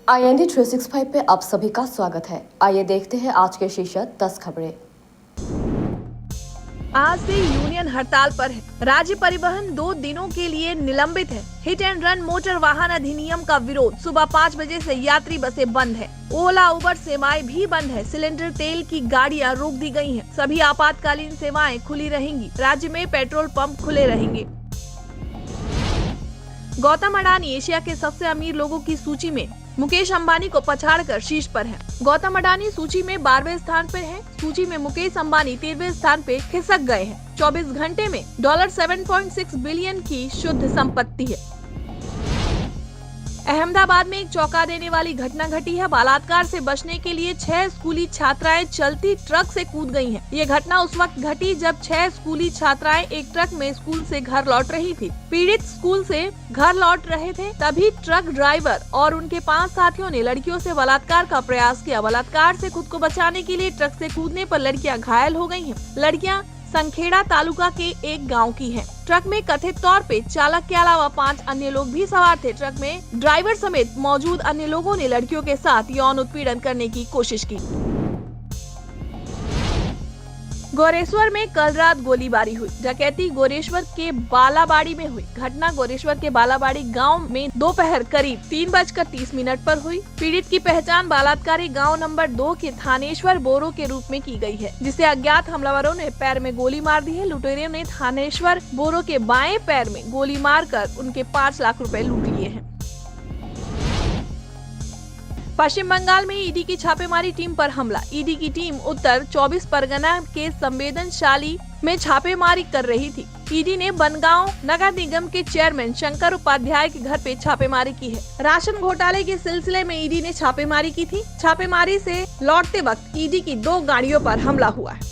IND 365 पे आप सभी का स्वागत है। आइए देखते हैं आज के शीर्षक 10 खबरें। आज से यूनियन हड़ताल पर है। राज्य परिवहन 2 दिनों के लिए निलंबित है। हिट एंड रन मोटर वाहन अधिनियम का विरोध। सुबह 5 बजे से यात्री बसें बंद है। ओला उबर सेवाएं भी बंद है। सिलेंडर तेल की गाड़ियां रोक दी गई हैं। सभी आपातकालीन सेवाएं खुली रहेंगी। राज्य में पेट्रोल पंप खुले रहेंगे। गौतम अडानी एशिया के सबसे अमीर लोगों की सूची में मुकेश अंबानी को पछाड़कर शीर्ष पर हैं। गौतम अडानी सूची में 12वें स्थान पर हैं। सूची में मुकेश अंबानी 13वें स्थान पे खिसक गए हैं। 24 घंटे में $7.6 बिलियन की शुद्ध संपत्ति है। अहमदाबाद में एक चौंका देने वाली घटना घटी है। बलात्कार से बचने के लिए 6 स्कूली छात्राएं चलती ट्रक से कूद गई हैं। ये घटना उस वक्त घटी जब 6 स्कूली छात्राएं एक ट्रक में स्कूल से घर लौट रही थी। पीड़ित स्कूल से घर लौट रहे थे, तभी ट्रक ड्राइवर और उनके 5 साथियों ने लड़कियों से बलात्कार का प्रयास किया। बलात्कार से खुद को बचाने के लिए ट्रक से कूदने पर लड़कियां घायल हो गई हैं। लड़कियां संखेड़ा तालुका के एक गांव की है। ट्रक में कथित तौर पे चालक के अलावा 5 अन्य लोग भी सवार थे। ट्रक में ड्राइवर समेत मौजूद अन्य लोगों ने लड़कियों के साथ यौन उत्पीड़न करने की कोशिश की। गोरेश्वर में कल रात गोलीबारी हुई। डकैती गोरेश्वर के बालाबाड़ी में हुई। घटना गोरेश्वर के बालाबाड़ी गांव में दोपहर करीब 3:30 पर हुई। पीड़ित की पहचान बलात्कारी गांव नंबर 2 के थानेश्वर बोरो के रूप में की गई है, जिसे अज्ञात हमलावरों ने पैर में गोली मार दी है। लुटेरों ने थानेश्वर बोरो के बाएं पैर में गोली मारकर उनके 5 लाख रुपए लूट लिए हैं। पश्चिम बंगाल में ईडी की छापेमारी टीम पर हमला। ईडी की टीम उत्तर 24 परगना के संवेदनशाली में छापेमारी कर रही थी। ईडी ने बनगांव नगर निगम के चेयरमैन शंकर उपाध्याय के घर पे छापेमारी की है। राशन घोटाले के सिलसिले में ईडी ने छापेमारी की थी। छापेमारी से लौटते वक्त ईडी की 2 गाड़ियों पर हमला हुआ है।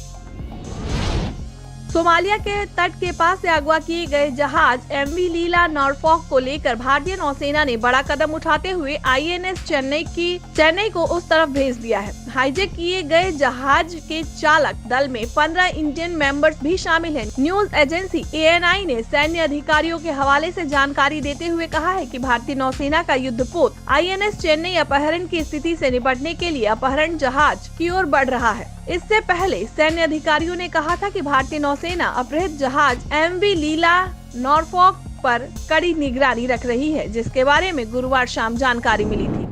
सोमालिया के तट के पास से अगवा किए गए जहाज MV लीला नॉरफॉक को लेकर भारतीय नौसेना ने बड़ा कदम उठाते हुए INS चेन्नई को उस तरफ भेज दिया है। हाईजैक किए गए जहाज के चालक दल में 15 इंडियन मेंबर्स भी शामिल हैं। न्यूज एजेंसी ANI ने सैन्य अधिकारियों के हवाले से जानकारी देते हुए कहा है कि भारतीय नौसेना का युद्धपोत INS चेन्नई अपहरण की स्थिति से निपटने के लिए अपहरण जहाज की ओर बढ़ रहा है। इससे पहले सैन्य अधिकारियों ने कहा था कि भारतीय नौसेना अपहृत जहाज MV लीला नॉरफॉक पर कड़ी निगरानी रख रही है, जिसके बारे में गुरुवार शाम जानकारी मिली थी।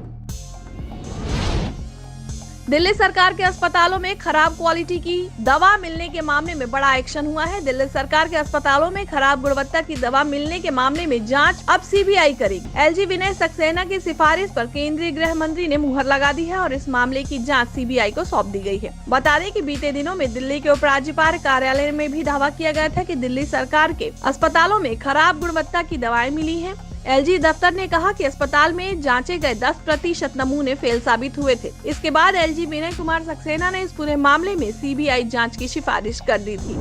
दिल्ली सरकार के अस्पतालों में खराब क्वालिटी की दवा मिलने के मामले में बड़ा एक्शन हुआ है। दिल्ली सरकार के अस्पतालों में खराब गुणवत्ता की दवा मिलने के मामले में जांच अब CBI करेगी। LG विनय सक्सेना की सिफारिश पर केंद्रीय गृह मंत्री ने मुहर लगा दी है और इस मामले की जांच CBI को सौंप दी गई है। बता दें कि बीते दिनों में दिल्ली के उपराज्यपाल कार्यालय में भी दावा किया गया था कि दिल्ली सरकार के अस्पतालों में खराब गुणवत्ता की दवाएं मिली है। LG दफ्तर ने कहा कि अस्पताल में जांचे गए 10% नमूने फेल साबित हुए थे। इसके बाद LG विनय कुमार सक्सेना ने इस पूरे मामले में CBI जांच की सिफारिश कर दी थी।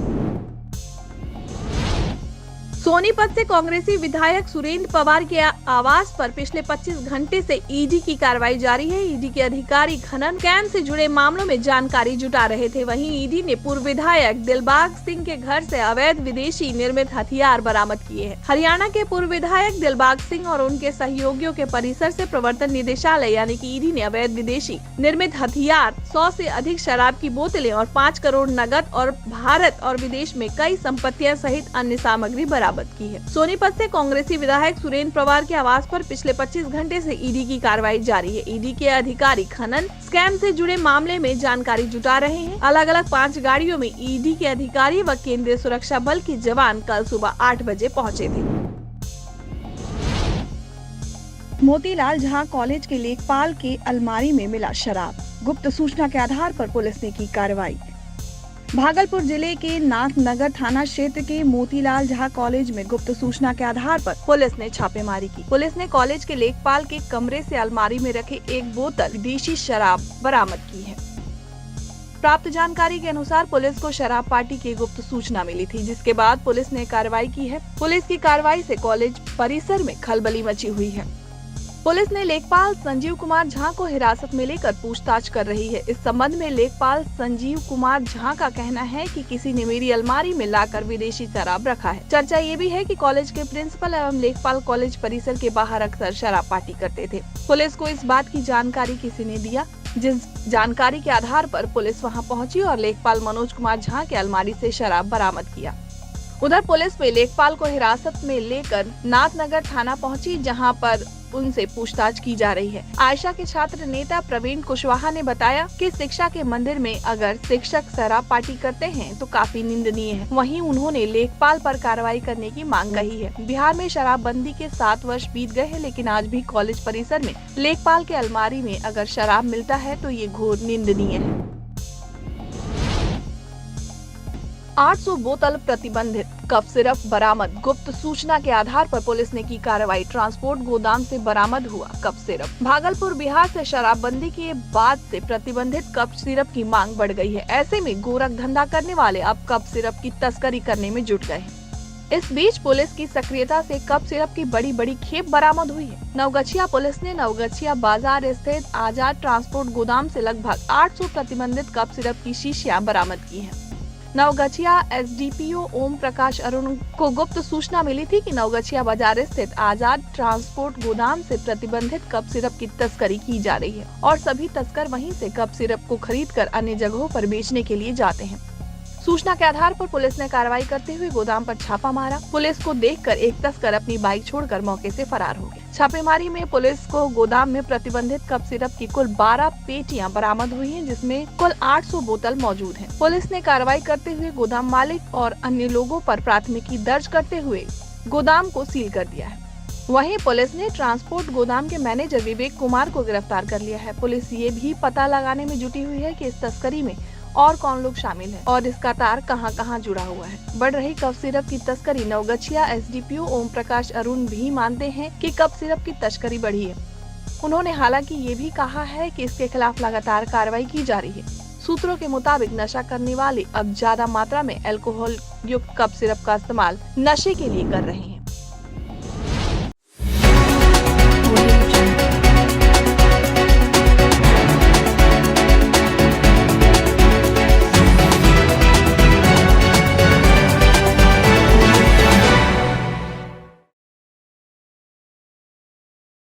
सोनीपत से कांग्रेसी विधायक सुरेंद्र पवार के आवास पर पिछले 25 घंटे से ईडी की कार्रवाई जारी है। ईडी के अधिकारी खनन स्कैम से जुड़े मामलों में जानकारी जुटा रहे थे। वहीं ईडी ने पूर्व विधायक दिलबाग सिंह के घर से अवैध विदेशी निर्मित हथियार बरामद किए हैं। हरियाणा के पूर्व विधायक दिलबाग सिंह और उनके सहयोगियों के परिसर से प्रवर्तन निदेशालय यानी कि ईडी ने अवैध विदेशी निर्मित हथियार, 100 से अधिक शराब की बोतलें और 5 करोड़ नकद और भारत और विदेश में कई संपत्तियां सहित अन्य सामग्री बरामद की है। सोनीपत से कांग्रेसी विधायक सुरेंद्र पवार के आवास पर पिछले 25 घंटे से ईडी की कार्रवाई जारी है। ईडी के अधिकारी खनन स्कैम से जुड़े मामले में जानकारी जुटा रहे हैं। अलग अलग 5 गाड़ियों में ईडी के अधिकारी व केंद्रीय सुरक्षा बल के जवान कल सुबह 8 बजे पहुंचे थे। मोतीलाल झां कॉलेज के लेखपाल के अलमारी में मिला शराब। गुप्त सूचना के आधार पर पुलिस ने की कार्रवाई। भागलपुर जिले के नाथनगर थाना क्षेत्र के मोतीलाल झां कॉलेज में गुप्त सूचना के आधार पर पुलिस ने छापेमारी की। पुलिस ने कॉलेज के लेखपाल के कमरे से अलमारी में रखे 1 बोतल विदेशी शराब बरामद की है। प्राप्त जानकारी के अनुसार पुलिस को शराब पार्टी की गुप्त सूचना मिली थी, जिसके बाद पुलिस ने कार्रवाई की है। पुलिस की कार्रवाई से कॉलेज परिसर में खलबली मची हुई है। पुलिस ने लेखपाल संजीव कुमार झा को हिरासत में लेकर पूछताछ कर रही है। इस संबंध में लेखपाल संजीव कुमार झा का कहना है कि किसी ने मेरी अलमारी में लाकर विदेशी शराब रखा है। चर्चा ये भी है कि कॉलेज के प्रिंसिपल एवं लेखपाल कॉलेज परिसर के बाहर अक्सर शराब पार्टी करते थे। पुलिस को इस बात की जानकारी किसी ने दिया, जिस जानकारी के आधार पर पुलिस वहां पहुंची और लेखपाल मनोज कुमार झा के अलमारी से शराब बरामद किया। उधर पुलिस में लेखपाल को हिरासत में लेकर नाथनगर थाना पहुंची, जहां पर उनसे पूछताछ की जा रही है। आयशा के छात्र नेता प्रवीण कुशवाहा ने बताया कि शिक्षा के मंदिर में अगर शिक्षक शराब पार्टी करते हैं तो काफी निंदनीय है। वहीं उन्होंने लेखपाल पर कार्रवाई करने की मांग कही है। बिहार में शराबबंदी के 7 वर्ष बीत गए हैं, लेकिन आज भी कॉलेज परिसर में लेखपाल के अलमारी में अगर शराब मिलता है तो ये घोर निंदनीय है। 800 बोतल प्रतिबंधित कफ सिरप बरामद। गुप्त सूचना के आधार पर पुलिस ने की कार्रवाई। ट्रांसपोर्ट गोदाम से बरामद हुआ कफ सिरप। भागलपुर बिहार से शराबबंदी के बाद से प्रतिबंधित कफ सिरप की मांग बढ़ गई है। ऐसे में गोरख धंधा करने वाले अब कफ सिरप की तस्करी करने में जुट गए हैं। इस बीच पुलिस की सक्रियता से कफ सिरप की बड़ी खेप बरामद हुई है। नवगछिया पुलिस ने नवगछिया बाजार स्थित आजाद ट्रांसपोर्ट गोदाम से लगभग 800 प्रतिबंधित कफ सिरप की शीशियां बरामद की हैं। नवगछिया एसडीपीओ ओम प्रकाश अरुण को गुप्त सूचना मिली थी कि नवगछिया बाजार स्थित आजाद ट्रांसपोर्ट गोदाम से प्रतिबंधित कफ सिरप की तस्करी की जा रही है और सभी तस्कर वहीं से कफ सिरप को खरीदकर अन्य जगहों पर बेचने के लिए जाते हैं। सूचना के आधार पर पुलिस ने कार्रवाई करते हुए गोदाम पर छापा मारा। पुलिस को देखकर एक तस्कर अपनी बाइक छोड़कर मौके से फरार हो गया। छापेमारी में पुलिस को गोदाम में प्रतिबंधित कफ सिरप की कुल 12 पेटियां बरामद हुई हैं, जिसमें कुल 800 बोतल मौजूद हैं। पुलिस ने कार्रवाई करते हुए गोदाम मालिक और अन्य लोगों पर प्राथमिकी दर्ज करते हुए गोदाम को सील कर दिया है। वहीं पुलिस ने ट्रांसपोर्ट गोदाम के मैनेजर विवेक कुमार को गिरफ्तार कर लिया है। पुलिस ये भी पता लगाने में जुटी हुई है कि इस तस्करी में और कौन लोग शामिल हैं और इसका तार कहां-कहां जुड़ा हुआ है। बढ़ रही कफ सिरप की तस्करी नवगछिया एसडीपीओ ओम प्रकाश अरुण भी मानते हैं कि कफ सिरप की तस्करी बढ़ी है। उन्होंने हालांकि ये भी कहा है कि इसके खिलाफ लगातार कार्रवाई की जा रही है। सूत्रों के मुताबिक नशा करने वाले अब ज्यादा मात्रा में अल्कोहल युक्त कफ सिरप का इस्तेमाल नशे के लिए कर रहे हैं।